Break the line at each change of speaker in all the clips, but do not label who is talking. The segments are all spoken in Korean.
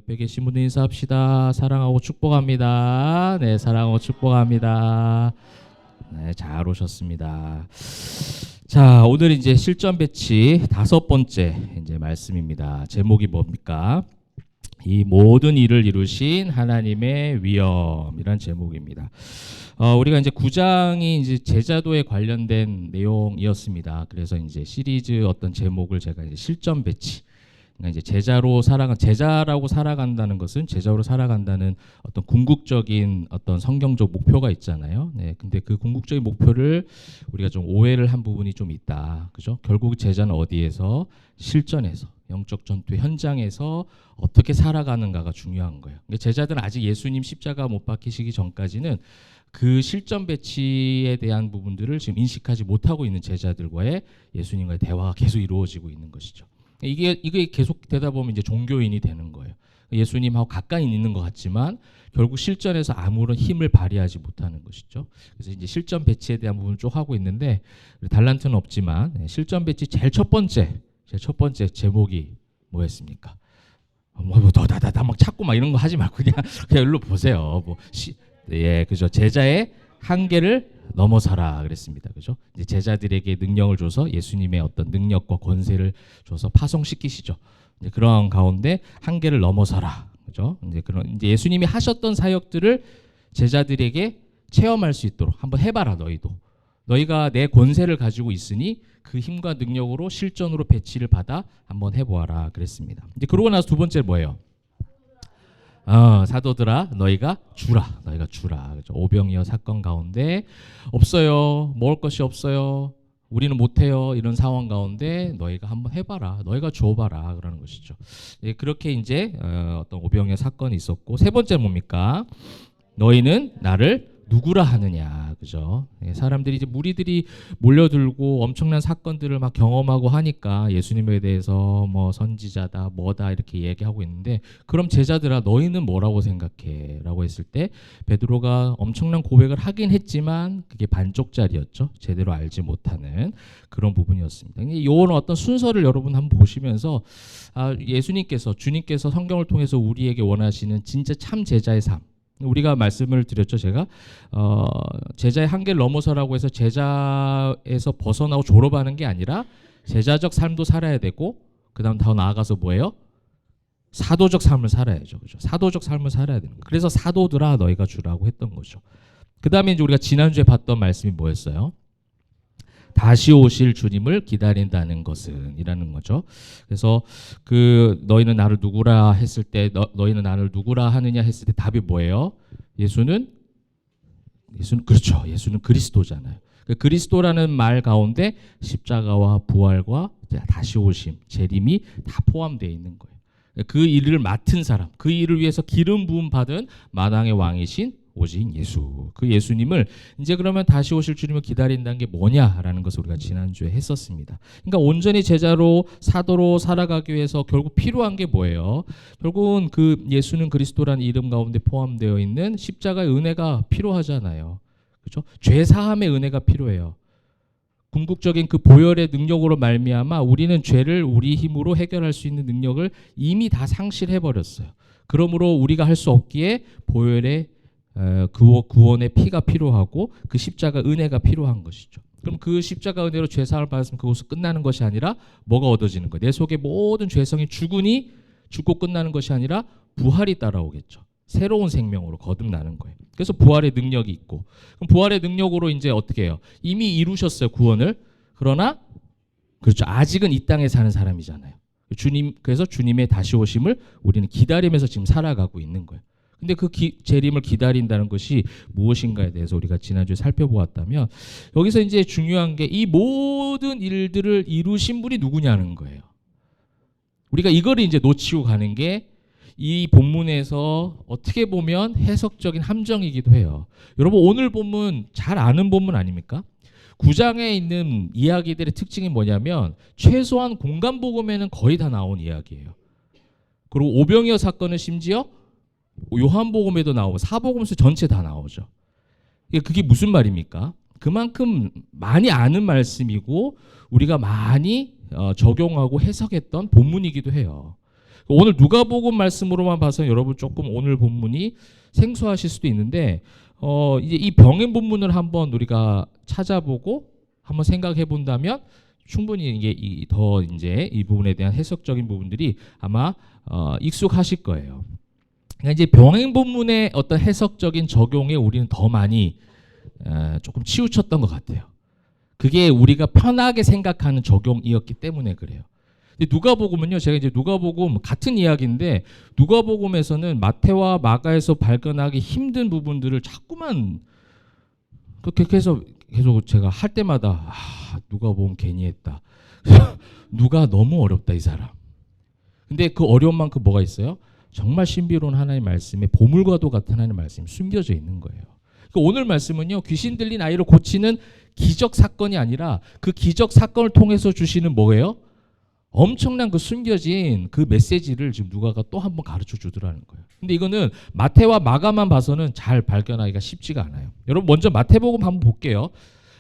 옆에 계신 분들 인사합시다. 사랑하고 축복합니다. 네, 사랑하고 축복합니다. 네, 잘 오셨습니다. 자, 오늘 이제 실전 배치 5번째 이제 말씀입니다. 제목이 뭡니까? 이 모든 일을 이루신 하나님의 위엄이란 제목입니다. 우리가 이제 9장이 이제 제자도에 관련된 내용이었습니다. 그래서 이제 시리즈 어떤 제목을 제가 이제 실전 배치. 그러니까 이제 제자라고 살아간다는 것은 제자로 살아간다는 어떤 궁극적인 어떤 성경적 목표가 있잖아요. 네, 근데 그 궁극적인 목표를 우리가 좀 오해를 한 부분이 좀 있다. 그죠? 결국 제자는 어디에서? 실전에서, 영적 전투 현장에서 어떻게 살아가는가가 중요한 거예요. 그러니까 제자들은 아직 예수님 십자가 못 박히시기 전까지는 그 실전 배치에 대한 부분들을 지금 인식하지 못하고 있는 제자들과의 예수님과의 대화가 계속 이루어지고 있는 것이죠. 이게 계속 되다 보면 이제 종교인이 되는 거예요. 예수님하고 가까이 있는 것 같지만 결국 실전에서 아무런 힘을 발휘하지 못하는 것이죠. 그래서 이제 실전 배치에 대한 부분을 쭉 하고 있는데 달란트는 없지만 실전 배치 제일 첫 번째 제목이 뭐였습니까? 다다다다 막 찾고 막 이런 거 하지 말고 그냥 일로 보세요. 그죠? 제자의 한계를 넘어서라 그랬습니다. 그죠? 이제 제자들에게 능력을 줘서 예수님의 어떤 능력과 권세를 줘서 파송시키시죠. 이제 그런 가운데 한계를 넘어서라. 그죠? 이제 예수님이 하셨던 사역들을 제자들에게 체험할 수 있도록 한번 해봐라. 너희가 내 권세를 가지고 있으니 그 힘과 능력으로 실전으로 배치를 받아 한번 해보아라 그랬습니다. 이제 그러고 나서 두 번째 뭐예요? 사도들아 너희가 주라. 그렇죠? 오병이어 사건 가운데 없어요. 먹을 것이 없어요. 우리는 못해요. 이런 상황 가운데 너희가 한번 해봐라. 너희가 줘봐라 그러는 것이죠. 그렇게 이제 어떤 오병이어 사건이 있었고, 세 번째 뭡니까? 너희는 나를 누구라 하느냐, 그죠? 사람들이 이제 무리들이 몰려들고 엄청난 사건들을 막 경험하고 하니까 예수님에 대해서 뭐 선지자다, 뭐다 이렇게 얘기하고 있는데, 그럼 제자들아 너희는 뭐라고 생각해?라고 했을 때 베드로가 엄청난 고백을 하긴 했지만 그게 반쪽짜리였죠. 제대로 알지 못하는 그런 부분이었습니다. 이런 어떤 순서를 여러분 한번 보시면서 주님께서 성경을 통해서 우리에게 원하시는 진짜 참 제자의 삶. 우리가 말씀을 드렸죠. 제가 제자의 한계를 넘어서라고 해서 제자에서 벗어나고 졸업하는 게 아니라 제자적 삶도 살아야 되고, 그 다음 더 나아가서 뭐예요? 사도적 삶을 살아야죠. 그죠? 사도적 삶을 살아야 되는 거예요. 그래서 사도들아 너희가 주라고 했던 거죠. 그 다음에 이제 우리가 지난주에 봤던 말씀이 뭐였어요? 다시 오실 주님을 기다린다는 것은 이라는 거죠. 그래서 너희는 나를 누구라 했을 때 너희는 나를 누구라 하느냐 했을 때 답이 뭐예요? 예수는 그렇죠. 예수는 그리스도잖아요. 그리스도라는 말 가운데 십자가와 부활과 다시 오심, 재림이 다 포함되어 있는 거예요. 그 일을 맡은 사람, 그 일을 위해서 기름 부음 받은 만왕의 왕이신 오직 예수, 그 예수님을 이제 그러면 다시 오실 주님을 기다린다는 게 뭐냐라는 것을 우리가 지난주에 했었습니다. 그러니까 온전히 제자로 사도로 살아가기 위해서 결국 필요한 게 뭐예요? 결국은 그 예수는 그리스도라는 이름 가운데 포함되어 있는 십자가의 은혜가 필요하잖아요. 그렇죠? 죄 사함의 은혜가 필요해요. 궁극적인 그 보혈의 능력으로 말미암아 우리는 죄를 우리 힘으로 해결할 수 있는 능력을 이미 다 상실해 버렸어요. 그러므로 우리가 할 수 없기에 보혈의 구원의 피가 필요하고 그 십자가 은혜가 필요한 것이죠. 그럼 그 십자가 은혜로 죄사함을 받았으면 그것은 끝나는 것이 아니라 뭐가 얻어지는 거예요? 내 속의 모든 죄성이 죽고 끝나는 것이 아니라 부활이 따라오겠죠. 새로운 생명으로 거듭나는 거예요. 그래서 부활의 능력이 있고, 그럼 부활의 능력으로 이제 어떻게 해요? 이미 이루셨어요, 구원을. 그러나 그렇죠. 아직은 이 땅에 사는 사람이잖아요. 그래서 주님의 다시 오심을 우리는 기다리면서 지금 살아가고 있는 거예요. 근데 그 재림을 기다린다는 것이 무엇인가에 대해서 우리가 지난주에 살펴보았다면, 여기서 이제 중요한 게 이 모든 일들을 이루신 분이 누구냐는 거예요. 우리가 이거를 이제 놓치고 가는 게 이 본문에서 어떻게 보면 해석적인 함정이기도 해요. 여러분 오늘 본문 잘 아는 본문 아닙니까? 9장에 있는 이야기들의 특징이 뭐냐면 최소한 공간복음에는 거의 다 나온 이야기예요. 그리고 오병이어 사건은 심지어 요한복음에도 나오고 사복음서 전체 다 나오죠. 그게 무슨 말입니까? 그만큼 많이 아는 말씀이고 우리가 많이 적용하고 해석했던 본문이기도 해요. 오늘 누가복음 말씀으로만 봐서 여러분 조금 오늘 본문이 생소하실 수도 있는데 이제 이 병행 본문을 한번 우리가 찾아보고 한번 생각해 본다면 충분히 이게 더 이제 이 부분에 대한 해석적인 부분들이 아마 익숙하실 거예요. 그러니까 이제 병행 본문의 어떤 해석적인 적용에 우리는 더 많이 조금 치우쳤던 것 같아요. 그게 우리가 편하게 생각하는 적용이었기 때문에 그래요. 누가복음은요, 제가 이제 누가복음 같은 이야기인데 누가복음에서는 마태와 마가에서 발견하기 힘든 부분들을 자꾸만 그렇게 해서 계속 제가 할 때마다 누가복음 괜히 했다. 누가 너무 어렵다 이 사람. 근데 그 어려운 만큼 뭐가 있어요? 정말 신비로운 하나님의 말씀에 보물과도 같은 하나님의 말씀이 숨겨져 있는 거예요. 그러니까 오늘 말씀은요, 귀신 들린 아이를 고치는 기적 사건이 아니라 그 기적 사건을 통해서 주시는 뭐예요? 엄청난 그 숨겨진 그 메시지를 지금 누가가 또 한 번 가르쳐 주더라는 거예요. 근데 이거는 마태와 마가만 봐서는 잘 발견하기가 쉽지가 않아요. 여러분 먼저 마태복음 한번 볼게요.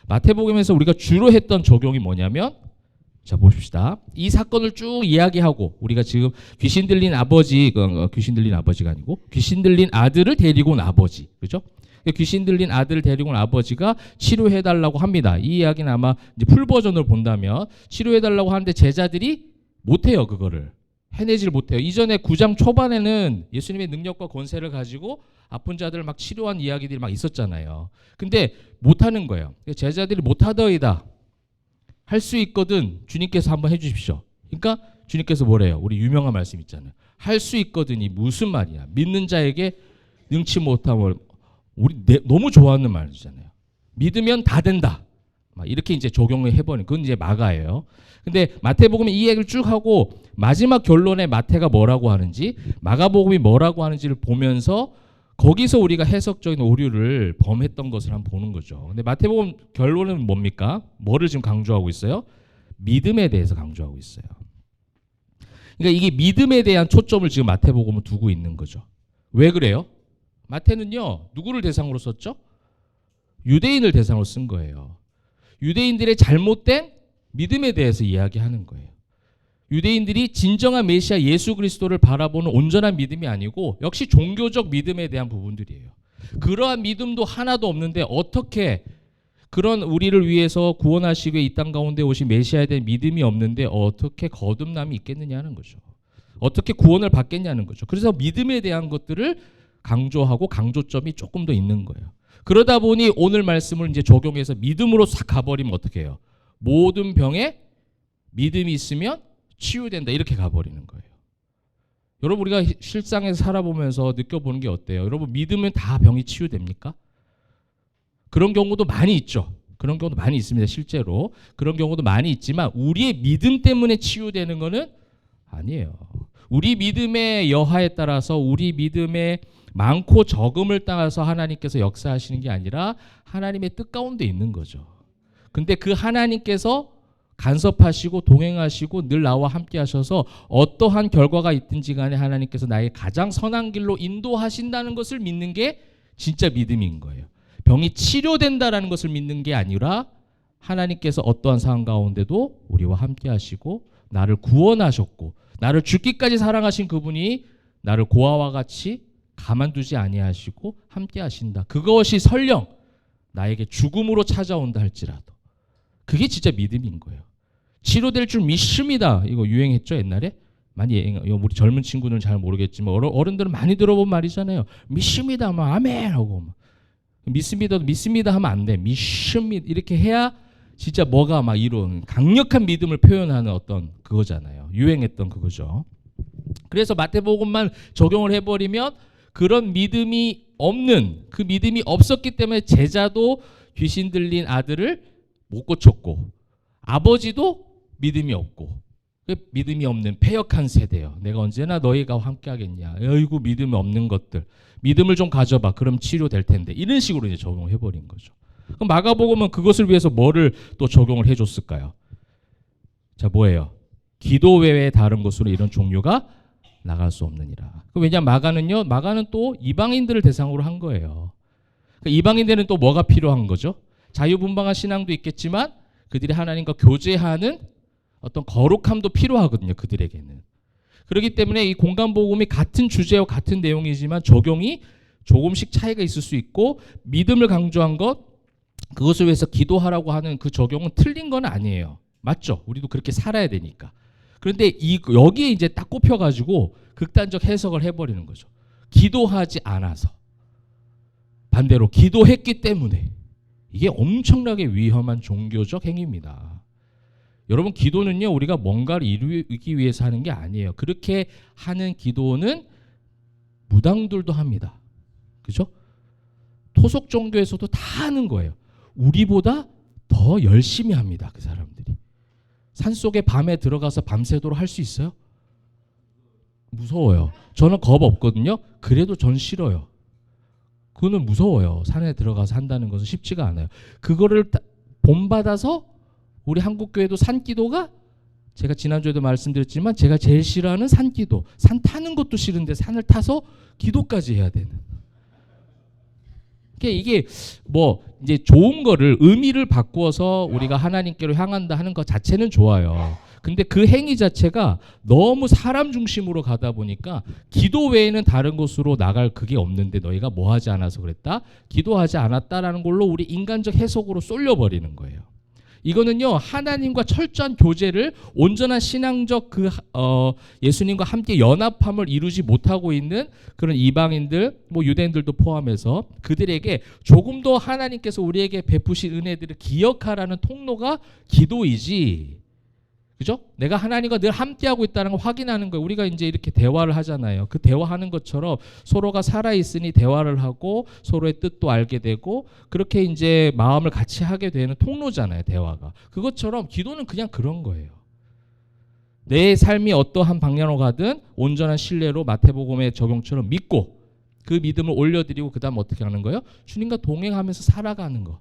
마태복음에서 우리가 주로 했던 적용이 뭐냐면, 자 보십시다. 이 사건을 쭉 이야기하고 우리가 지금 귀신 들린 아버지, 귀신 들린 아버지가 아니고 귀신 들린 아들을 데리고 온 아버지, 그렇죠? 귀신 들린 아들을 데리고 온 아버지가 치료해달라고 합니다. 이 이야기는 아마 이제 풀 버전을 본다면 치료해달라고 하는데 제자들이 못해요. 그거를 해내질 못해요. 이전에 9장 초반에는 예수님의 능력과 권세를 가지고 아픈 자들을 막 치료한 이야기들이 막 있었잖아요. 근데 못하는 거예요. 제자들이 못하더이다. 할 수 있거든 주님께서 한번 해주십시오. 그러니까 주님께서 뭐래요? 우리 유명한 말씀 있잖아요. 할 수 있거든이 무슨 말이야? 믿는 자에게 능치 못함을 우리 너무 좋아하는 말이잖아요. 믿으면 다 된다. 막 이렇게 이제 적용을 해버리는 그건 이제 마가예요. 근데 마태복음이 이 얘기를 쭉 하고 마지막 결론에 마태가 뭐라고 하는지 마가복음이 뭐라고 하는지를 보면서 거기서 우리가 해석적인 오류를 범했던 것을 한번 보는 거죠. 근데 마태복음 결론은 뭡니까? 뭐를 지금 강조하고 있어요? 믿음에 대해서 강조하고 있어요. 그러니까 이게 믿음에 대한 초점을 지금 마태복음은 두고 있는 거죠. 왜 그래요? 마태는요, 누구를 대상으로 썼죠? 유대인을 대상으로 쓴 거예요. 유대인들의 잘못된 믿음에 대해서 이야기하는 거예요. 유대인들이 진정한 메시아 예수 그리스도를 바라보는 온전한 믿음이 아니고 역시 종교적 믿음에 대한 부분들이에요. 그러한 믿음도 하나도 없는데 어떻게 그런 우리를 위해서 구원하시고 이 땅 가운데 오신 메시아에 대한 믿음이 없는데 어떻게 거듭남이 있겠느냐는 거죠. 어떻게 구원을 받겠냐는 거죠. 그래서 믿음에 대한 것들을 강조하고 강조점이 조금 더 있는 거예요. 그러다 보니 오늘 말씀을 이제 적용해서 믿음으로 싹 가버리면 어떻게 해요? 모든 병에 믿음이 있으면 치유된다 이렇게 가버리는 거예요. 여러분 우리가 실상에서 살아보면서 느껴보는 게 어때요? 여러분 믿으면 다 병이 치유됩니까? 그런 경우도 많이 있죠. 그런 경우도 많이 있습니다. 실제로 그런 경우도 많이 있지만 우리의 믿음 때문에 치유되는 거는 아니에요. 우리 믿음의 여하에 따라서 우리 믿음의 많고 적음을 따라서 하나님께서 역사하시는 게 아니라 하나님의 뜻 가운데 있는 거죠. 근데 그 하나님께서 간섭하시고 동행하시고 늘 나와 함께 하셔서 어떠한 결과가 있든지 간에 하나님께서 나의 가장 선한 길로 인도하신다는 것을 믿는 게 진짜 믿음인 거예요. 병이 치료된다라는 것을 믿는 게 아니라 하나님께서 어떠한 상황 가운데도 우리와 함께 하시고 나를 구원하셨고 나를 죽기까지 사랑하신 그분이 나를 고아와 같이 가만두지 아니하시고 함께 하신다. 그것이 설령 나에게 죽음으로 찾아온다 할지라도 그게 진짜 믿음인 거예요. 치료될 줄 믿습니다. 이거 유행했죠 옛날에? 많이 우리 젊은 친구들은 잘 모르겠지만 어른들은 많이 들어본 말이잖아요. 믿습니다. 막 아멘 하고 막. 믿습니다 하면 안 돼. 믿습니다 이렇게 해야 진짜 뭐가 막 이런 강력한 믿음을 표현하는 어떤 그거잖아요. 유행했던 그거죠. 그래서 마태복음만 적용을 해버리면 그런 믿음이 없는 그 믿음이 없었기 때문에 제자도 귀신 들린 아들을 못 고쳤고 아버지도 믿음이 없고 믿음이 없는 패역한 세대예요. 내가 언제나 너희가 함께 하겠냐. 어이구 믿음이 없는 것들. 믿음을 좀 가져봐. 그럼 치료될 텐데. 이런 식으로 이제 적용을 해버린 거죠. 그럼 마가복음은 그것을 위해서 뭐를 또 적용을 해줬을까요? 자 뭐예요? 기도 외에 다른 것으로 이런 종류가 나갈 수 없느니라. 왜냐하면 마가는 또 이방인들을 대상으로 한 거예요. 그러니까 이방인들은 또 뭐가 필요한 거죠? 자유분방한 신앙도 있겠지만 그들이 하나님과 교제하는 어떤 거룩함도 필요하거든요. 그들에게는. 그렇기 때문에 이 공간복음이 같은 주제와 같은 내용이지만 적용이 조금씩 차이가 있을 수 있고, 믿음을 강조한 것, 그것을 위해서 기도하라고 하는 그 적용은 틀린 건 아니에요. 맞죠? 우리도 그렇게 살아야 되니까. 그런데 여기에 이제 딱 꼽혀가지고 극단적 해석을 해버리는 거죠. 기도하지 않아서. 반대로 기도했기 때문에. 이게 엄청나게 위험한 종교적 행위입니다. 여러분, 기도는요, 우리가 뭔가를 이루기 위해서 하는 게 아니에요. 그렇게 하는 기도는 무당들도 합니다. 그죠? 토속 종교에서도 다 하는 거예요. 우리보다 더 열심히 합니다. 그 사람들이. 산속에 밤에 들어가서 밤새도록 할 수 있어요? 무서워요. 저는 겁 없거든요. 그래도 전 싫어요. 그거는 무서워요. 산에 들어가서 한다는 것은 쉽지가 않아요. 그거를 본받아서 우리 한국교회도 산기도가, 제가 지난주에도 말씀드렸지만 제가 제일 싫어하는 산기도. 산 타는 것도 싫은데 산을 타서 기도까지 해야 되는. 이게 뭐 이제 좋은 거를 의미를 바꾸어서 우리가 하나님께로 향한다 하는 것 자체는 좋아요. 근데 그 행위 자체가 너무 사람 중심으로 가다 보니까 기도 외에는 다른 곳으로 나갈 그게 없는데 너희가 뭐 하지 않아서 그랬다? 기도하지 않았다라는 걸로 우리 인간적 해석으로 쏠려버리는 거예요. 이거는요, 하나님과 철저한 교제를, 온전한 신앙적 예수님과 함께 연합함을 이루지 못하고 있는 그런 이방인들, 뭐 유대인들도 포함해서 그들에게 조금 더 하나님께서 우리에게 베푸신 은혜들을 기억하라는 통로가 기도이지. 그죠? 내가 하나님과 늘 함께하고 있다는 걸 확인하는 거예요. 우리가 이제 이렇게 대화를 하잖아요. 그 대화하는 것처럼 서로가 살아있으니 대화를 하고 서로의 뜻도 알게 되고, 그렇게 이제 마음을 같이 하게 되는 통로잖아요, 대화가. 그것처럼 기도는 그냥 그런 거예요. 내 삶이 어떠한 방향으로 가든 온전한 신뢰로 마태복음의 적용처럼 믿고 그 믿음을 올려드리고 그 다음 어떻게 하는 거예요? 주님과 동행하면서 살아가는 거.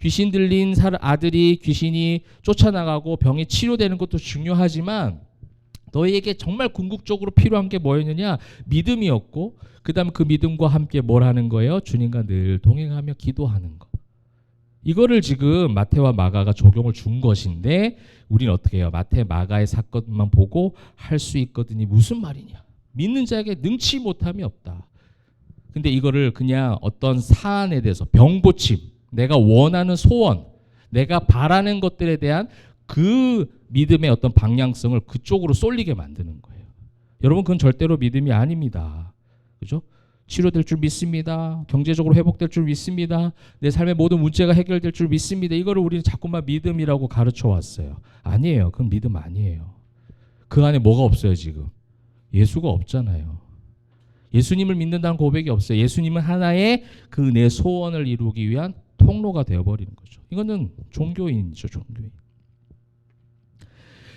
귀신 들린 아들이 귀신이 쫓아나가고 병이 치료되는 것도 중요하지만 너희에게 정말 궁극적으로 필요한 게 뭐였느냐? 믿음이었고, 그 다음에 그 믿음과 함께 뭘 하는 거예요? 주님과 늘 동행하며 기도하는 거. 이거를 지금 마태와 마가가 적용을 준 것인데 우리는 어떻게 해요? 마태, 마가의 사건만 보고 할 수 있거든요. 무슨 말이냐? 믿는 자에게 능치 못함이 없다. 근데 이거를 그냥 어떤 사안에 대해서 병고침, 내가 원하는 소원, 내가 바라는 것들에 대한 그 믿음의 어떤 방향성을 그쪽으로 쏠리게 만드는 거예요. 여러분, 그건 절대로 믿음이 아닙니다. 그죠? 치료될 줄 믿습니다. 경제적으로 회복될 줄 믿습니다. 내 삶의 모든 문제가 해결될 줄 믿습니다. 이거를 우리는 자꾸만 믿음이라고 가르쳐 왔어요. 아니에요. 그건 믿음 아니에요. 그 안에 뭐가 없어요, 지금? 예수가 없잖아요. 예수님을 믿는다는 고백이 없어요. 예수님은 하나의 그 내 소원을 이루기 위한 통로가 되어버리는 거죠. 이거는 종교인이죠, 종교인.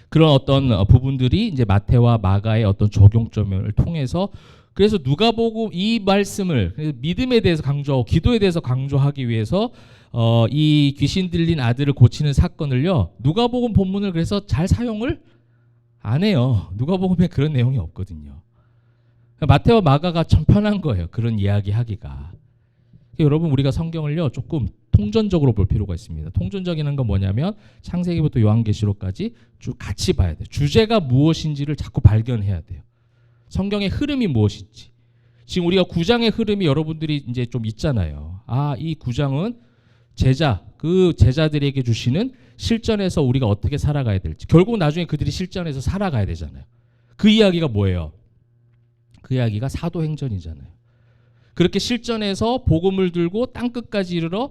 그런 어떤 부분들이 이제 마태와 마가의 어떤 적용점을 통해서, 그래서 누가복음 이 말씀을 믿음에 대해서 강조하고 기도에 대해서 강조하기 위해서 이 귀신 들린 아들을 고치는 사건을요, 누가복음 본문을 그래서 잘 사용을 안 해요. 누가복음에 그런 내용이 없거든요. 마태와 마가가 참 편한 거예요. 그런 이야기 하기가. 여러분, 우리가 성경을요 조금 통전적으로 볼 필요가 있습니다. 통전적인 건 뭐냐면 창세기부터 요한계시록까지 쭉 같이 봐야 돼요. 주제가 무엇인지를 자꾸 발견해야 돼요. 성경의 흐름이 무엇인지. 지금 우리가 9장의 흐름이 여러분들이 이제 좀 있잖아요. 아, 이 9장은 그 제자들에게 주시는 실전에서 우리가 어떻게 살아가야 될지. 결국 나중에 그들이 실전에서 살아가야 되잖아요. 그 이야기가 뭐예요? 그 이야기가 사도행전이잖아요. 그렇게 실전에서 복음을 들고 땅끝까지 이르러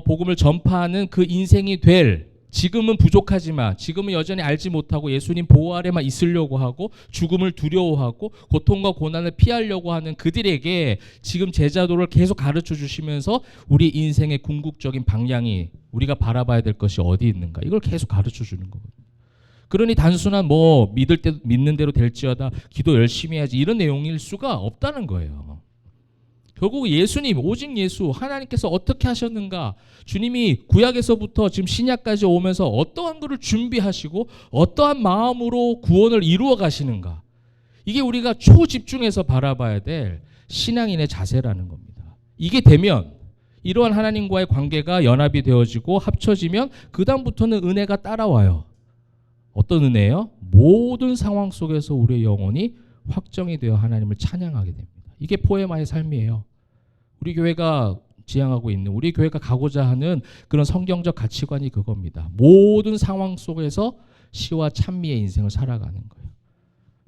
복음을 전파하는 그 인생이 될, 지금은 부족하지만 지금은 여전히 알지 못하고 예수님 보호 아래만 있으려고 하고 죽음을 두려워하고 고통과 고난을 피하려고 하는 그들에게 지금 제자도를 계속 가르쳐 주시면서 우리 인생의 궁극적인 방향이, 우리가 바라봐야 될 것이 어디 있는가, 이걸 계속 가르쳐 주는 거거든요. 그러니 단순한 뭐 믿는 대로 될지어다, 기도 열심히 해야지, 이런 내용일 수가 없다는 거예요. 결국 예수님, 오직 예수, 하나님께서 어떻게 하셨는가, 주님이 구약에서부터 지금 신약까지 오면서 어떠한 것을 준비하시고 어떠한 마음으로 구원을 이루어 가시는가, 이게 우리가 초집중해서 바라봐야 될 신앙인의 자세라는 겁니다. 이게 되면 이러한 하나님과의 관계가 연합이 되어지고 합쳐지면 그 다음부터는 은혜가 따라와요. 어떤 은혜예요? 모든 상황 속에서 우리의 영혼이 확정이 되어 하나님을 찬양하게 됩니다. 이게 포에마의 삶이에요. 우리 교회가 지향하고 있는, 우리 교회가 가고자 하는 그런 성경적 가치관이 그겁니다. 모든 상황 속에서 시와 찬미의 인생을 살아가는 거예요.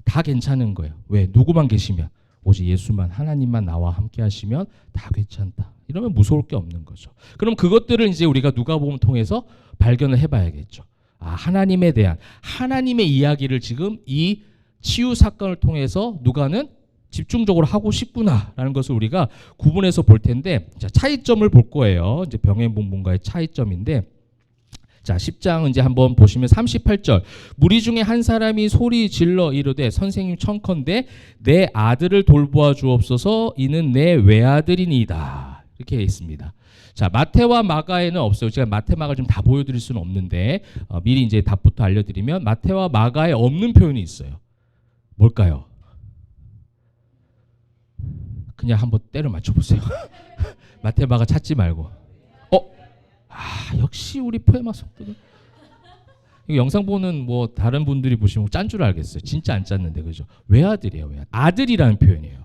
다 괜찮은 거예요. 왜? 누구만 계시면, 오직 예수만, 하나님만 나와 함께 하시면 다 괜찮다. 이러면 무서울 게 없는 거죠. 그럼 그것들을 이제 우리가 누가복음 통해서 발견을 해봐야겠죠. 하나님에 대한 하나님의 이야기를 지금 이 치유 사건을 통해서 누가는 집중적으로 하고 싶구나라는 것을 우리가 구분해서 볼 텐데, 자, 차이점을 볼 거예요. 이제 병행본문과의 차이점인데, 자, 10장 이제 한번 보시면 38절, 무리 중에 한 사람이 소리 질러 이르되 선생님 청컨대 내 아들을 돌보아 주옵소서, 이는 내 외아들이니이다. 이렇게 있습니다. 자, 마태와 마가에는 없어요. 제가 마태, 마가를 좀 다 보여드릴 수는 없는데 미리 이제 답부터 알려드리면 마태와 마가에 없는 표현이 있어요. 뭘까요? 그냥 한번 때려 맞춰보세요. 마태, 마가 찾지 말고. 역시 우리 포에마 성도들. 이 영상 보는 뭐 다른 분들이 보시면 짠 줄 알겠어요. 진짜 안 짰는데, 그죠? 외아들이에요. 외아들. 아들이라는 표현이에요.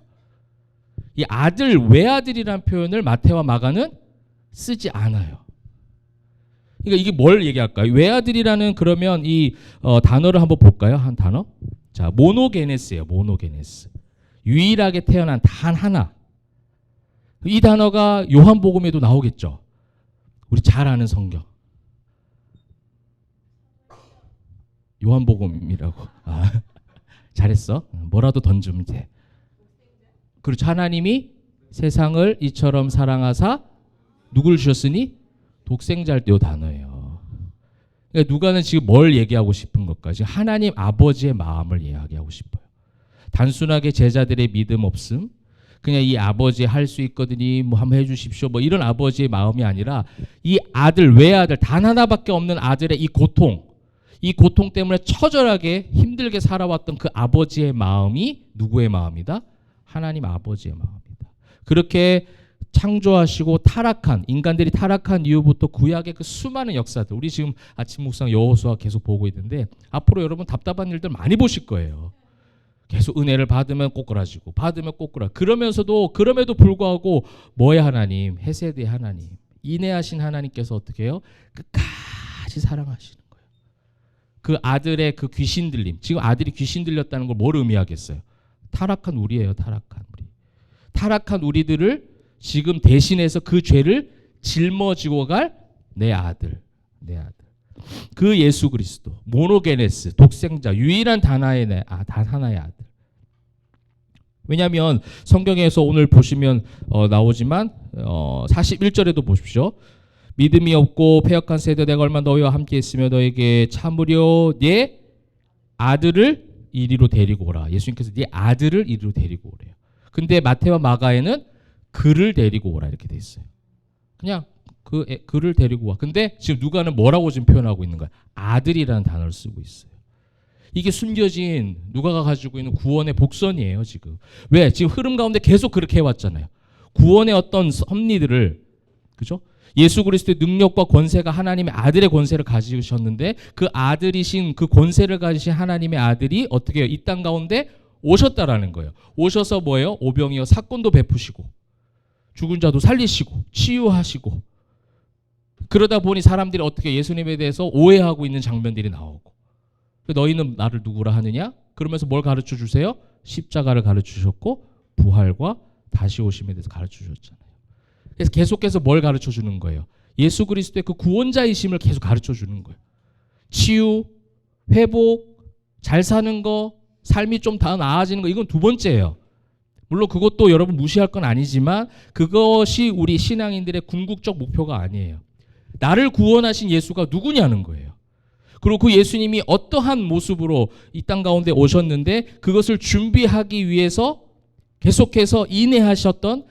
이 아들, 외아들이라는 표현을 마태와 마가는 쓰지 않아요. 그러니까 이게 뭘 얘기할까요? 외아들이라는 그러면 이 단어를 한번 볼까요? 한 단어. 자, 모노게네스예요. 모노게네스. 유일하게 태어난 단 하나. 이 단어가 요한복음에도 나오겠죠. 우리 잘 아는 성경. 요한복음이라고. 잘했어. 뭐라도 던지면 돼. 그렇죠. 하나님이 세상을 이처럼 사랑하사 누구를 주셨으니? 독생자를 요 단어예요. 그러니까 누가는 지금 뭘 얘기하고 싶은 걸까요? 지금 하나님 아버지의 마음을 이야기하고 싶어요. 단순하게 제자들의 믿음 없음, 그냥 이 아버지 할 수 있거든요, 뭐 한번 해주십시오, 뭐 이런 아버지의 마음이 아니라 이 아들, 외아들, 단 하나밖에 없는 아들의 이 고통 때문에 처절하게 힘들게 살아왔던 그 아버지의 마음이 누구의 마음이다? 하나님 아버지의 마음이다. 그렇게 창조하시고 인간들이 타락한 이후부터 구약의 그 수많은 역사들, 우리 지금 아침 묵상 여호수아 계속 보고 있는데 앞으로 여러분 답답한 일들 많이 보실 거예요. 계속 은혜를 받으면 꼬꾸라지고 그럼에도 불구하고 뭐의 하나님? 헤세드의 하나님, 인내하신 하나님께서 어떻게 해요? 끝까지 사랑하시는 거예요. 그 아들의 그 귀신 들림, 지금 아들이 귀신 들렸다는 걸 뭘 의미하겠어요? 타락한 우리예요. 타락한 우리들을 지금 대신해서 그 죄를 짊어지고 갈 내 아들. 그 예수 그리스도, 모노게네스, 독생자, 유일한 단 하나의 아들. 왜냐하면 성경에서 오늘 보시면 나오지만 41절에도 보십시오. 믿음이 없고 패역한 세대 내가 얼마나 너희와 함께 있으며 너에게 참으려 네 아들을 이리로 데리고 오라. 예수님께서 네 아들을 이리로 데리고 오래요. 근데 마태와 마가에는 그를 데리고 오라 이렇게 돼 있어요. 그냥 그를 데리고 와. 근데 지금 누가는 뭐라고 지금 표현하고 있는 거야? 아들이라는 단어를 쓰고 있어요. 이게 숨겨진 누가가 가지고 있는 구원의 복선이에요, 지금. 왜? 지금 흐름 가운데 계속 그렇게 해왔잖아요. 구원의 어떤 섭리들을, 그죠? 예수 그리스도의 능력과 권세가 하나님의 아들의 권세를 가지셨는데 그 아들이신, 그 권세를 가지신 하나님의 아들이 어떻게 해요? 이 땅 가운데 오셨다라는 거예요. 오셔서 뭐예요? 오병이어 사건도 베푸시고 죽은 자도 살리시고 치유하시고, 그러다 보니 사람들이 어떻게 예수님에 대해서 오해하고 있는 장면들이 나오고, 너희는 나를 누구라 하느냐? 그러면서 뭘 가르쳐 주세요? 십자가를 가르쳐 주셨고 부활과 다시 오심에 대해서 가르쳐 주셨잖아요. 그래서 계속해서 뭘 가르쳐 주는 거예요? 예수 그리스도의 그 구원자이심을 계속 가르쳐 주는 거예요. 치유, 회복, 잘 사는 거, 삶이 좀 더 나아지는 거, 이건 두 번째예요. 물론 그것도 여러분 무시할 건 아니지만 그것이 우리 신앙인들의 궁극적 목표가 아니에요. 나를 구원하신 예수가 누구냐는 거예요. 그리고 그 예수님이 어떠한 모습으로 이 땅 가운데 오셨는데 그것을 준비하기 위해서 계속해서 인내하셨던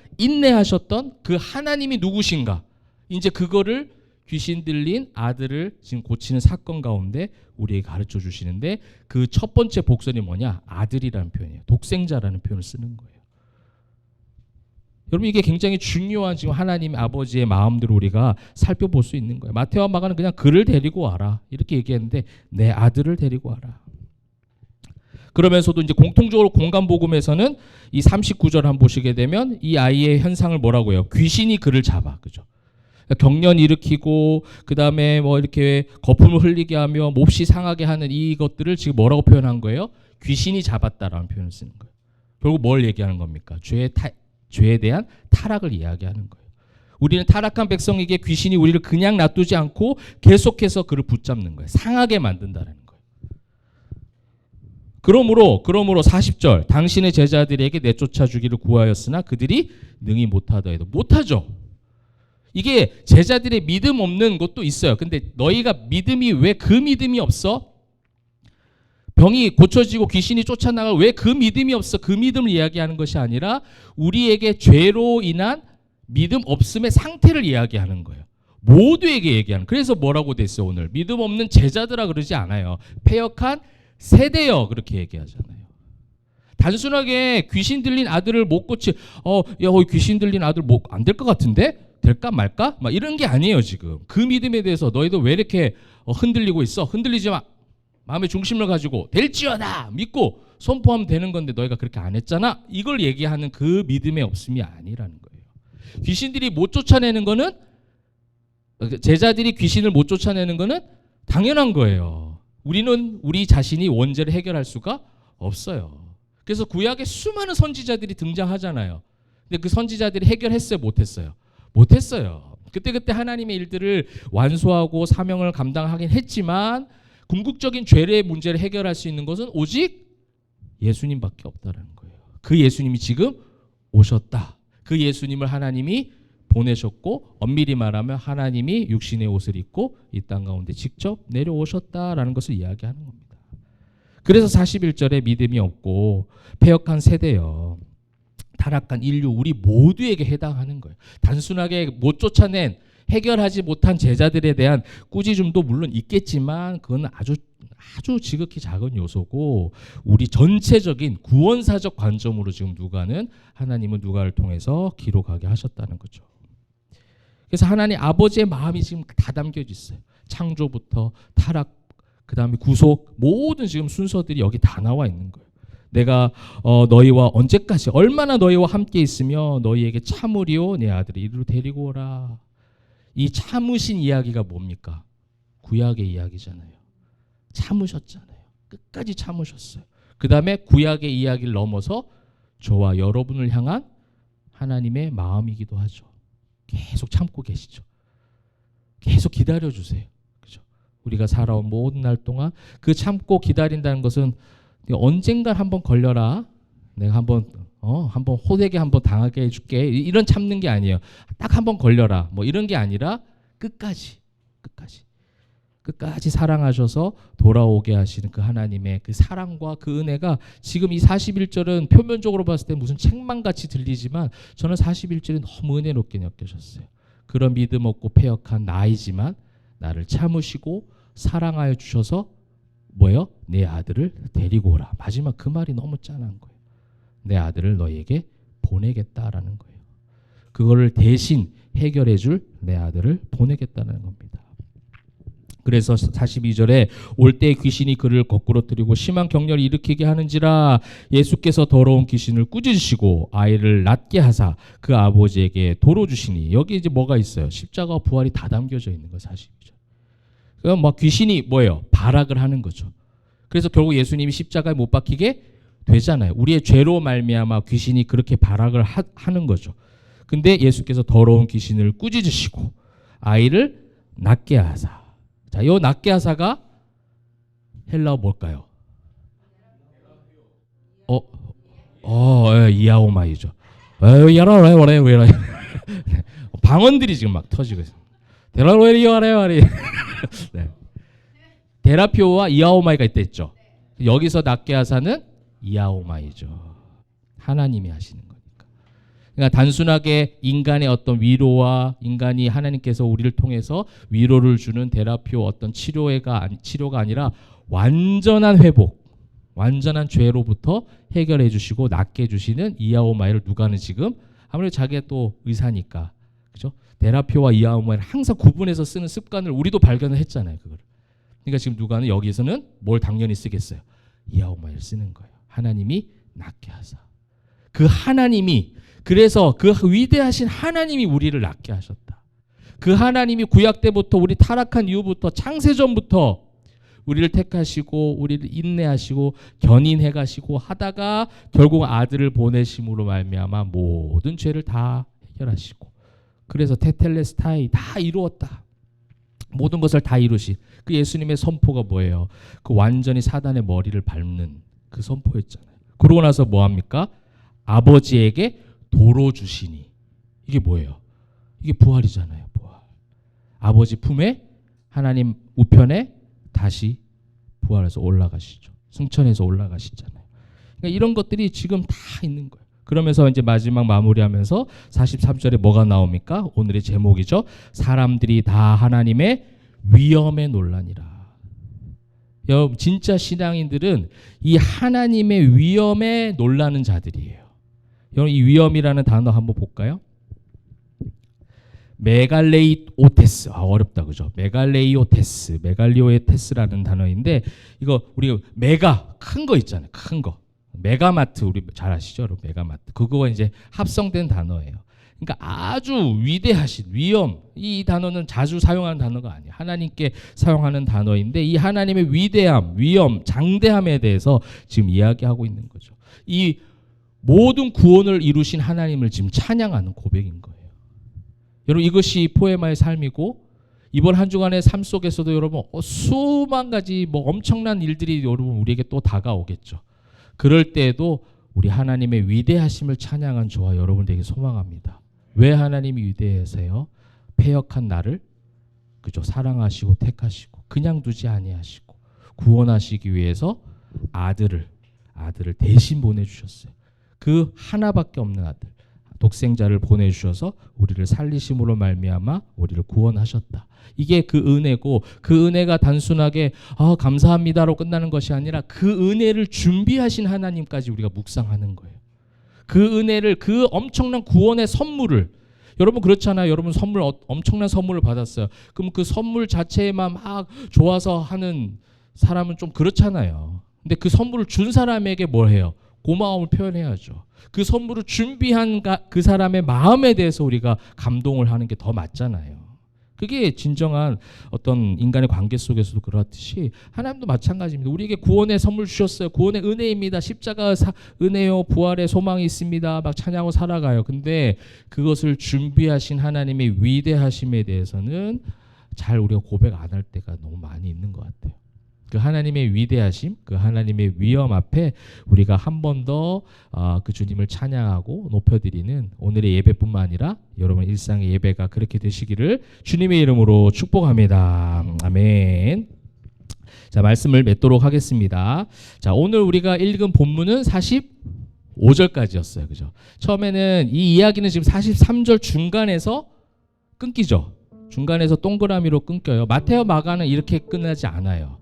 그 하나님이 누구신가, 이제 그거를 귀신 들린 아들을 지금 고치는 사건 가운데 우리에게 가르쳐 주시는데, 그 첫 번째 복선이 뭐냐? 아들이라는 표현이에요. 독생자라는 표현을 쓰는 거예요. 여러분 이게 굉장히 중요한 지금 하나님 아버지의 마음대로 우리가 살펴볼 수 있는 거예요. 마태와 마가는 그냥 그를 데리고 와라 이렇게 얘기했는데 내 아들을 데리고 와라. 그러면서도 이제 공통적으로 공간복음에서는 이 39절 한번 보시게 되면 이 아이의 현상을 뭐라고 해요? 귀신이 그를 잡아. 그죠? 경련 일으키고 그다음에 뭐 이렇게 거품을 흘리게 하며 몹시 상하게 하는 이것들을 지금 뭐라고 표현한 거예요? 귀신이 잡았다라는 표현을 쓰는 거예요. 결국 뭘 얘기하는 겁니까? 죄에 대한 타락을 이야기하는 거예요. 우리는 타락한 백성에게 귀신이 우리를 그냥 놔두지 않고 계속해서 그를 붙잡는 거예요. 상하게 만든다는 거예요. 그러므로 40절 당신의 제자들에게 내쫓아 주기를 구하였으나 그들이 능히 못하다 해도 못하죠. 이게 제자들의 믿음 없는 것도 있어요. 근데 너희가 믿음이 왜 그 믿음이 없어? 병이 고쳐지고 귀신이 쫓아나가 왜 그 믿음이 없어? 그 믿음을 이야기하는 것이 아니라 우리에게 죄로 인한 믿음 없음의 상태를 이야기하는 거예요. 모두에게 얘기하는. 그래서 뭐라고 됐어요 오늘? 믿음 없는 제자들아 그러지 않아요. 패역한 세대여 그렇게 얘기하잖아요. 단순하게 귀신 들린 아들을 못 고치 귀신 들린 아들 뭐 안 될 것 같은데? 될까 말까? 막 이런 게 아니에요 지금. 그 믿음에 대해서 너희도 왜 이렇게 흔들리고 있어? 흔들리지 마. 마음의 중심을 가지고 될지어다 믿고 선포하면 되는 건데 너희가 그렇게 안 했잖아. 이걸 얘기하는 그 믿음의 없음이 아니라는 거예요. 귀신들이 못 쫓아내는 거는 제자들이 귀신을 못 쫓아내는 거는 당연한 거예요. 우리는 우리 자신이 원죄를 해결할 수가 없어요. 그래서 구약에 수많은 선지자들이 등장하잖아요. 근데 그 선지자들이 해결했어요? 못했어요? 못했어요. 그때 하나님의 일들을 완수하고 사명을 감당하긴 했지만 궁극적인 죄의 문제를 해결할 수 있는 것은 오직 예수님밖에 없다는 거예요. 그 예수님이 지금 오셨다. 그 예수님을 하나님이 보내셨고 엄밀히 말하면 하나님이 육신의 옷을 입고 이 땅 가운데 직접 내려오셨다라는 것을 이야기하는 겁니다. 그래서 41절에 믿음이 없고 패역한 세대여 타락한 인류 우리 모두에게 해당하는 거예요. 단순하게 못 쫓아낸 해결하지 못한 제자들에 대한 꾸짖음도 물론 있겠지만 그건 아주 지극히 작은 요소고 우리 전체적인 구원사적 관점으로 지금 누가는 하나님은 누가를 통해서 기록하게 하셨다는 거죠. 그래서 하나님 아버지의 마음이 지금 다 담겨져 있어요. 창조부터 타락, 그 다음에 구속 모든 지금 순서들이 여기 다 나와 있는 거예요. 내가 너희와 언제까지 얼마나 너희와 함께 있으며 너희에게 참으리오 내 아들을 이리로 데리고 오라. 이 참으신 이야기가 뭡니까? 구약의 이야기잖아요. 참으셨잖아요. 끝까지 참으셨어요. 그 다음에 구약의 이야기를 넘어서 저와 여러분을 향한 하나님의 마음이기도 하죠. 계속 참고 계시죠. 계속 기다려주세요. 그죠? 우리가 살아온 모든 날 동안 그 참고 기다린다는 것은 언젠간 한번 걸려라. 내가 한번 호되게 한번 당하게 해줄게. 이런 참는 게 아니에요. 딱 한번 걸려라. 뭐 이런 게 아니라 끝까지 사랑하셔서 돌아오게 하시는 그 하나님의 그 사랑과 그 은혜가 지금 이 41절은 표면적으로 봤을 때 무슨 책망같이 들리지만 저는 41절이 너무 은혜롭게 느껴졌어요. 그런 믿음 없고 패역한 나이지만 나를 참으시고 사랑하여 주셔서 뭐예요? 내 아들을 데리고 오라. 마지막 그 말이 너무 짠한 거예요. 내 아들을 너희에게 보내겠다라는 거예요. 그거를 대신 해결해 줄 내 아들을 보내겠다는 겁니다. 그래서 42절에 올 때 귀신이 그를 거꾸로 뜨리고 심한 격렬을 일으키게 하는지라 예수께서 더러운 귀신을 꾸짖으시고 아이를 낫게 하사 그 아버지에게 도로 주시니 여기 이제 뭐가 있어요? 십자가와 부활이 다 담겨져 있는 거 42절. 그럼 막 귀신이 뭐예요? 발악을 하는 거죠. 그래서 결국 예수님이 십자가에 못 박히게 되잖아요. 우리의 죄로 말미암아 귀신이 그렇게 발악을 하는 거죠. 근데 예수께서 더러운 귀신을 꾸짖으시고 아이를 낫게 하사. 자, 이 낫게 하사가 헬라어 뭘까요? 이아오마이죠. 방언들이 지금 막 터지고 있어요. 데라로에리오아레와리. 네. 데라피오와 이아오마이가 있댔죠. 여기서 낫게 하사는 이아오마이죠. 하나님이 하시는 거니까. 그러니까 단순하게 인간의 어떤 위로와 인간이 하나님께서 우리를 통해서 위로를 주는 데라피오 어떤 치료가 아니라 완전한 회복, 완전한 죄로부터 해결해 주시고 낫게 해주시는 이아오마이를 누가는 지금 아무래도 자기가 또 의사니까, 그죠? 데라피오와 이아우마를 항상 구분해서 쓰는 습관을 우리도 발견을 했잖아요. 그걸. 그러니까 지금 누가는 여기서는 뭘 당연히 쓰겠어요? 이아우마를 쓰는 거예요. 하나님이 낫게 하사. 그 하나님이, 그래서 그 위대하신 하나님이 우리를 낫게 하셨다. 그 하나님이 구약 때부터, 우리 타락한 이후부터, 창세전부터 우리를 택하시고 우리를 인내하시고 견인해 가시고 하다가 결국 아들을 보내심으로 말미암아 모든 죄를 다 해결하시고, 그래서 테텔레스타이 다 이루었다. 모든 것을 다 이루신 그 예수님의 선포가 뭐예요? 그 완전히 사단의 머리를 밟는 그 선포였잖아요. 그러고 나서 뭐 합니까? 아버지에게 도로 주시니. 이게 뭐예요? 이게 부활이잖아요. 부활. 아버지 품에, 하나님 우편에 다시 부활해서 올라가시죠. 승천해서 올라가시잖아요. 그러니까 이런 것들이 지금 다 있는 거예요. 그러면서 이제 마지막 마무리하면서 43절에 뭐가 나옵니까? 오늘의 제목이죠. 사람들이 다 하나님의 위엄에 놀라니라. 여러분, 진짜 신앙인들은 이 하나님의 위엄에 놀라는 자들이에요. 여러분, 이 위엄이라는 단어 한번 볼까요? 메갈레이오테스. 어렵다, 그죠? 메갈리오테스라는 단어인데, 이거 우리 메가, 큰 거 있잖아요. 큰 거. 메가마트, 우리 잘 아시죠? 여러분, 메가마트. 그거가 이제 합성된 단어예요. 그러니까 아주 위대하신 위엄. 이 단어는 자주 사용하는 단어가 아니에요. 하나님께 사용하는 단어인데, 이 하나님의 위대함, 위엄, 장대함에 대해서 지금 이야기하고 있는 거죠. 이 모든 구원을 이루신 하나님을 지금 찬양하는 고백인 거예요. 여러분, 이것이 포에마의 삶이고, 이번 한 주간의 삶 속에서도 여러분 수만 가지 엄청난 일들이 여러분 우리에게 또 다가오겠죠. 그럴 때에도 우리 하나님의 위대하심을 찬양한 저와 여러분에게 소망합니다. 왜 하나님이 위대하세요? 패역한 나를, 그죠? 사랑하시고 택하시고 그냥 두지 아니하시고 구원하시기 위해서 아들을 대신 보내주셨어요. 그 하나밖에 없는 아들, 독생자를 보내주셔서 우리를 살리심으로 말미암아 우리를 구원하셨다. 이게 그 은혜고, 그 은혜가 단순하게 감사합니다로 끝나는 것이 아니라 그 은혜를 준비하신 하나님까지 우리가 묵상하는 거예요. 그 은혜를, 그 엄청난 구원의 선물을, 여러분 그렇잖아요. 여러분 엄청난 선물을 받았어요. 그럼 그 선물 자체에만 막 좋아서 하는 사람은 좀 그렇잖아요. 근데 그 선물을 준 사람에게 뭘 해요? 고마움을 표현해야죠. 그 선물을 준비한 그 사람의 마음에 대해서 우리가 감동을 하는 게 더 맞잖아요. 그게 진정한 어떤 인간의 관계 속에서도 그렇듯이 하나님도 마찬가지입니다. 우리에게 구원의 선물 주셨어요. 구원의 은혜입니다. 십자가 은혜요, 부활의 소망이 있습니다. 막 찬양하고 살아가요. 근데 그것을 준비하신 하나님의 위대하심에 대해서는 잘 우리가 고백 안 할 때가 너무 많이 있는 것 같아요. 그 하나님의 위대하심, 그 하나님의 위엄 앞에 우리가 한 번 더 그 주님을 찬양하고 높여드리는 오늘의 예배뿐만 아니라 여러분 일상의 예배가 그렇게 되시기를 주님의 이름으로 축복합니다. 아멘. 자, 말씀을 맺도록 하겠습니다. 자, 오늘 우리가 읽은 본문은 45절까지였어요. 그죠? 처음에는 이 이야기는 지금 43절 중간에서 끊기죠. 중간에서 동그라미로 끊겨요. 마태와 마가는 이렇게 끝나지 않아요.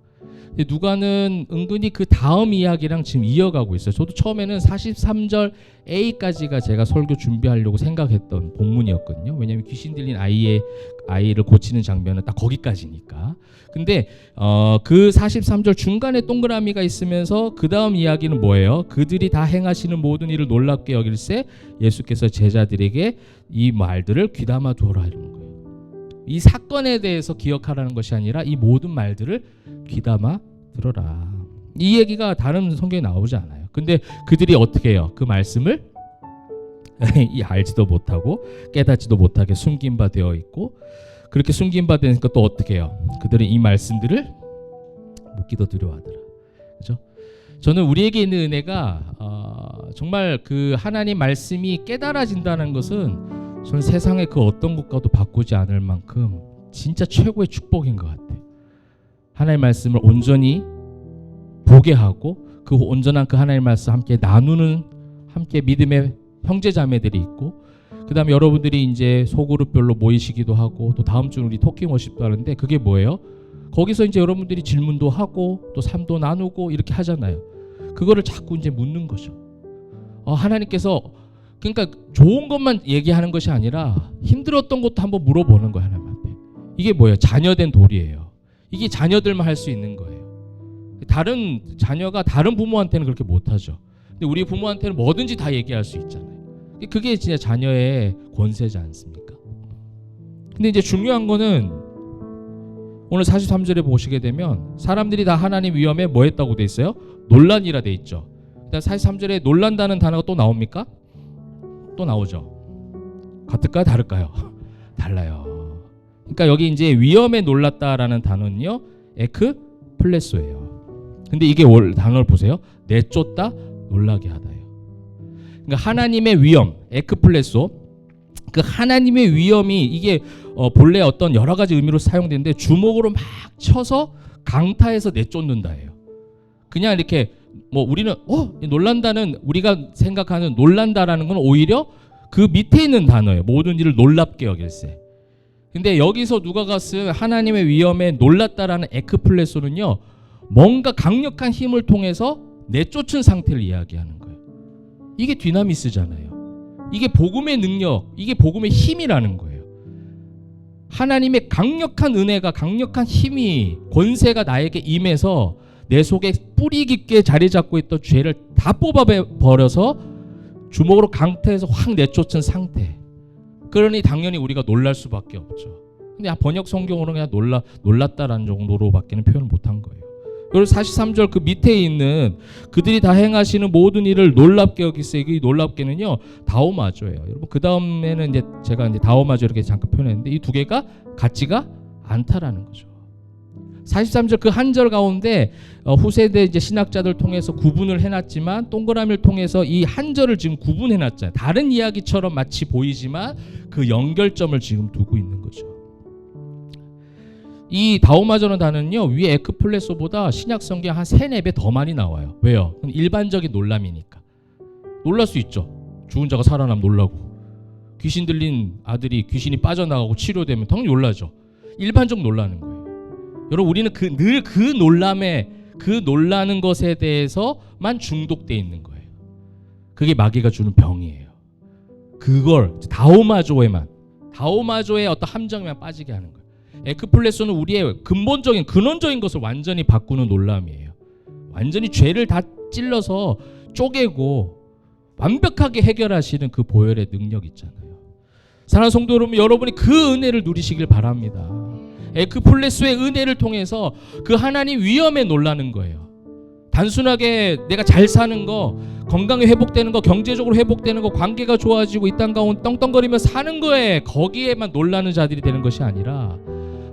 누가는 은근히 그 다음 이야기랑 지금 이어가고 있어요. 저도 처음에는 43절 A까지가 제가 설교 준비하려고 생각했던 본문이었거든요. 왜냐하면 귀신 들린 아이를 고치는 장면은 딱 거기까지니까. 근데 그 43절 중간에 동그라미가 있으면서 그 다음 이야기는 뭐예요? 그들이 다 행하시는 모든 일을 놀랍게 여길세 예수께서 제자들에게 이 말들을 귀담아 두어라 이런 거예요. 이 사건에 대해서 기억하라는 것이 아니라 이 모든 말들을 귀담아 들어라. 이 얘기가 다른 성경에 나오지 않아요. 근데 그들이 어떻게 해요? 그 말씀을 알지도 못하고 깨닫지도 못하게 숨긴 바 되어 있고, 그렇게 숨긴 바 되니까 또 어떻게 해요? 그들은 이 말씀들을 묻기도 두려워하더라. 그렇죠? 저는 우리에게 있는 은혜가 정말 그 하나님 말씀이 깨달아진다는 것은 저는 세상의 그 어떤 것과도 바꾸지 않을 만큼 진짜 최고의 축복인 것 같아요. 하나님의 말씀을 온전히 보게 하고 그 온전한 그 하나님의 말씀 함께 나누는 함께 믿음의 형제자매들이 있고, 그 다음에 여러분들이 이제 소그룹별로 모이시기도 하고 또 다음 주는 우리 토킹 워십도 하는데 그게 뭐예요? 거기서 이제 여러분들이 질문도 하고 또 삶도 나누고 이렇게 하잖아요. 그거를 자꾸 이제 묻는 거죠. 하나님께서 그러니까 좋은 것만 얘기하는 것이 아니라 힘들었던 것도 한번 물어보는 거예요. 하나님한테. 이게 뭐예요? 자녀된 도리예요. 이게 자녀들만 할 수 있는 거예요. 다른 자녀가 다른 부모한테는 그렇게 못하죠. 근데 우리 부모한테는 뭐든지 다 얘기할 수 있잖아요. 그게 진짜 자녀의 권세지 않습니까? 근데 이제 중요한 거는 오늘 43절에 보시게 되면 사람들이 다 하나님 위험에 뭐 했다고 돼 있어요? 논란이라 돼 있죠. 43절에 놀란다는 단어가 또 나옵니까? 또 나오죠. 같을까요? 다를까요? 달라요. 그러니까 여기 이제 위험에 놀랐다라는 단어는요, 에크플레소예요. 근데 이게 단어를 보세요. 내쫓다, 놀라게 하다예요. 그러니까 하나님의 위험, 에크플레소. 그 하나님의 위험이 이게 본래 어떤 여러 가지 의미로 사용되는데 주먹으로 막 쳐서 강타해서 내쫓는다예요. 그냥 이렇게 뭐 우리는 놀란다는 우리가 생각하는 놀란다라는 건 오히려 그 밑에 있는 단어예요. 모든 일을 놀랍게 여길세. 근데 여기서 누가가 쓴 하나님의 위험에 놀랐다라는 에크플레소는요, 뭔가 강력한 힘을 통해서 내쫓은 상태를 이야기하는 거예요. 이게 디나미스잖아요. 이게 복음의 능력, 이게 복음의 힘이라는 거예요. 하나님의 강력한 은혜가, 강력한 힘이, 권세가 나에게 임해서 내 속에 뿌리 깊게 자리 잡고 있던 죄를 다 뽑아버려서 주먹으로 강타해서 확 내쫓은 상태. 그러니 당연히 우리가 놀랄 수밖에 없죠. 근데 번역 성경으로는 그냥 놀랐다라는 정도로밖에는 표현을 못한 거예요. 그리고 43절 그 밑에 있는 그들이 다 행하시는 모든 일을 놀랍게 여기세. 이 놀랍게는요, 다오마조예요. 여러분 그 다음에는 이제 제가 이제 다오마조 이렇게 잠깐 표현했는데 이 두 개가 같지가 않다라는 거죠. 43절 그 한 절 가운데 후세대 이제 신학자들 통해서 구분을 해놨지만 동그라미를 통해서 이 한 절을 지금 구분해놨잖아요. 다른 이야기처럼 마치 보이지만 그 연결점을 지금 두고 있는 거죠. 이 다오마저는 단어는요, 위에 에크플레소보다 신약 성경 한 3-4배 더 많이 나와요. 왜요? 일반적인 놀람이니까. 놀랄 수 있죠. 죽은 자가 살아나면 놀라고, 귀신 들린 아들이 귀신이 빠져나가고 치료되면 당연히 놀라죠. 일반적 놀라는 거예요. 여러분 우리는 늘 그 놀람에, 그 놀라는 것에 대해서만 중독돼 있는 거예요. 그게 마귀가 주는 병이에요. 그걸 다오마조의 어떤 함정에만 빠지게 하는 거예요. 에크플레소는 우리의 근본적인, 근원적인 것을 완전히 바꾸는 놀람이에요. 완전히 죄를 다 찔러서 쪼개고 완벽하게 해결하시는 그 보혈의 능력 있잖아요. 사랑하는 성도 여러분, 여러분이 그 은혜를 누리시길 바랍니다. 에크플레소의 은혜를 통해서 그 하나님 위엄에 놀라는 거예요. 단순하게 내가 잘 사는 거, 건강이 회복되는 거, 경제적으로 회복되는 거, 관계가 좋아지고 이 땅 가운데 떵떵거리며 사는 거에 거기에만 놀라는 자들이 되는 것이 아니라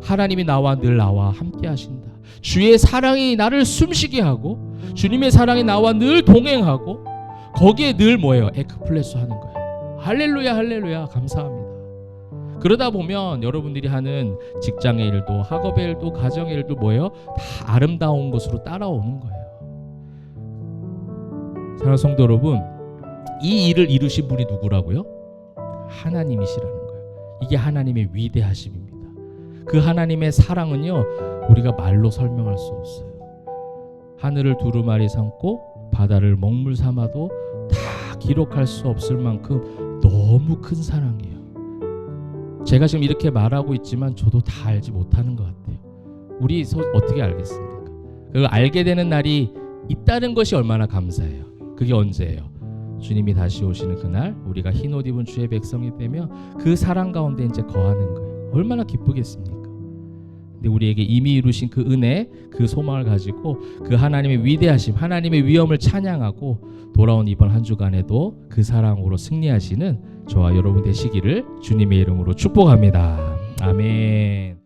하나님이 나와 함께 하신다. 주의 사랑이 나를 숨쉬게 하고 주님의 사랑이 나와 늘 동행하고 거기에 늘 뭐예요? 에크플레소 하는 거예요. 할렐루야 할렐루야 감사합니다. 그러다 보면 여러분들이 하는 직장의 일도, 학업의 일도, 가정의 일도 뭐예요? 다 아름다운 것으로 따라오는 거예요. 사랑하는 성도 여러분, 이 일을 이루신 분이 누구라고요? 하나님이시라는 거예요. 이게 하나님의 위대하심입니다. 그 하나님의 사랑은요, 우리가 말로 설명할 수 없어요. 하늘을 두루마리 삼고 바다를 먹물 삼아도 다 기록할 수 없을 만큼 너무 큰 사랑이에요. 제가 지금 이렇게 말하고 있지만 저도 다 알지 못하는 것 같아요. 우리 어떻게 알겠습니까? 그걸 알게 되는 날이 있다는 것이 얼마나 감사해요. 그게 언제예요? 주님이 다시 오시는 그날 우리가 흰옷 입은 주의 백성이 되며 그 사랑 가운데 이제 거하는 거예요. 얼마나 기쁘겠습니까? 근데 우리에게 이미 이루신 그 은혜, 그 소망을 가지고 그 하나님의 위대하심, 하나님의 위엄을 찬양하고 돌아온 이번 한 주간에도 그 사랑으로 승리하시는 저와 여러분 되시기를 주님의 이름으로 축복합니다. 아멘.